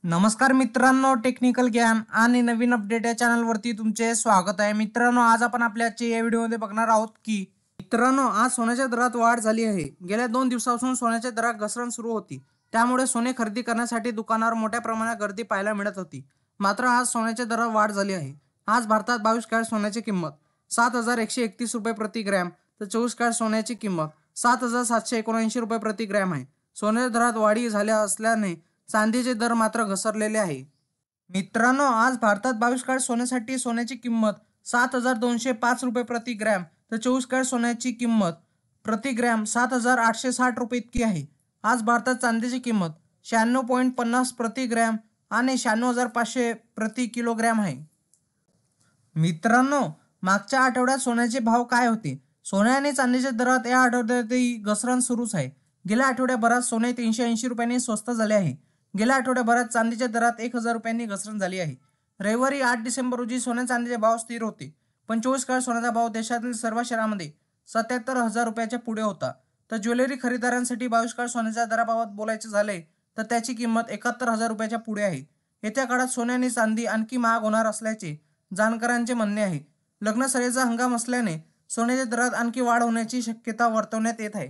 नमस्कार मित्रांनो, टेक्निकल ज्ञान आणि नवीन अपडेट या चॅनलवरती तुमचे स्वागत आहे. मित्रांनो, आज आपण आपल्या आजच्या या व्हिडिओमध्ये बघणार आहोत की आज सोन्याच्या दरात वाढ झाली आहे. गेल्या 2 दिवसापासून सोन्याच्या दरात घसरण सुरू होती. त्यामुळे सोने खरेदी करण्यासाठी दुकानावर मोठ्या प्रमाणात गर्दी पाहायला मिळत होती. मात्र आज सोन्याच्या दरात वाढ झाली आहे. आज भारतात 22 कॅरेट सोन्याची किंमत ₹7,131 प्रति ग्रॅम तर 24 कॅरेट सोन्याची किंमत ₹7,779 प्रति ग्रॅम आहे. सोन्याच्या दरात वाढी झाल्या असल्याने चांदीचे दर मात्र घसरलेले आहे. मित्रांनो, आज भारतात 22 कॅरेट सोन्यासाठी सोन्याची किंमत ₹7,205 प्रति ग्रॅम तर 24 कॅरेट सोन्याची किंमत प्रति ग्रॅम ₹7,860 इतकी आहे. आज भारतात चांदीची किंमत 96.50 प्रति ग्रॅम आणि 96,500 प्रति किलोग्रॅम आहे. मित्रांनो, मागच्या आठवड्यात सोन्याचे भाव काय होते? सोने आणि चांदीच्या दरात या आठवड्यातही घसरण सुरूच आहे. गेल्या आठवड्याभरात सोने ₹380 स्वस्त झाले आहे. गेल्या आठवड्याभरात चांदीच्या दरात ₹1,000 घसरण झाली आहे. रविवारी 8 डिसेंबर रोजी सोन्या चांदीचे भाव स्थिर होते. 25 कॅरेट सोन्याचा भाव देशातील सर्व शहरांमध्ये ₹77,000 पुढे होता. तर ज्वेलरी खरेदीदारांसाठी 22 कॅरेट सोन्याच्या दराबाबत बोलायचे झाले तर त्याची किंमत ₹71,000 पुढे आहे. येत्या काळात सोने आणि चांदी आणखी महाग होणार असल्याचे जाणकारांचे म्हणणे आहे. लग्न सराईचा हंगाम असल्याने सोन्याच्या दरात आणखी वाढ होण्याची शक्यता वर्तवण्यात येत आहे.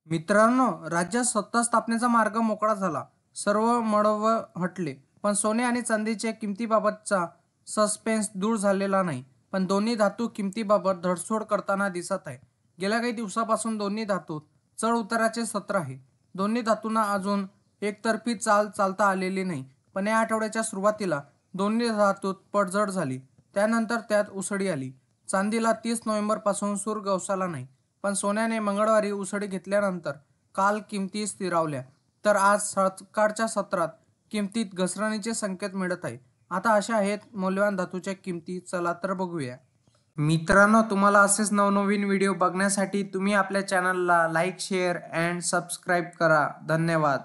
मित्रांनो, राज्यात सत्ता स्थापनेचा मार्ग मोकळा झाला. सर्व मळभ हटले, पण सोने आणि चांदीच्या किमतीबाबतचा सस्पेन्स दूर झालेला नाही. पण दोन्ही धातू किमतीबाबत धडसोड करताना दिसत आहे. गेल्या काही दिवसापासून दोन्ही धातूत चढ उताराचे सत्र आहे. दोन्ही धातूंना अजून एकतर्फी चालता आलेली नाही. पण या आठवड्याच्या सुरुवातीला दोन्ही धातूत पडझड झाली. त्यानंतर त्यात उसळी आली. चांदीला 30 नोव्हेंबरपासून सूर गवसला नाही. पण सोन्याने मंगळवारी उसळी घेतल्यानंतर काल किमती स्थिरावल्या. तर आज सकाळच्या सत्रात किमतीत घसरणीचे संकेत मिळत आहे. आता अशा आहेत मौल्यवान धातूच्या किमती. चला तर बघूया. मित्रांनो, तुम्हाला असेच नवनवीन व्हिडिओ बघण्यासाठी तुम्ही आपल्या चॅनलला लाईक, शेअर अँड सबस्क्राईब करा. धन्यवाद.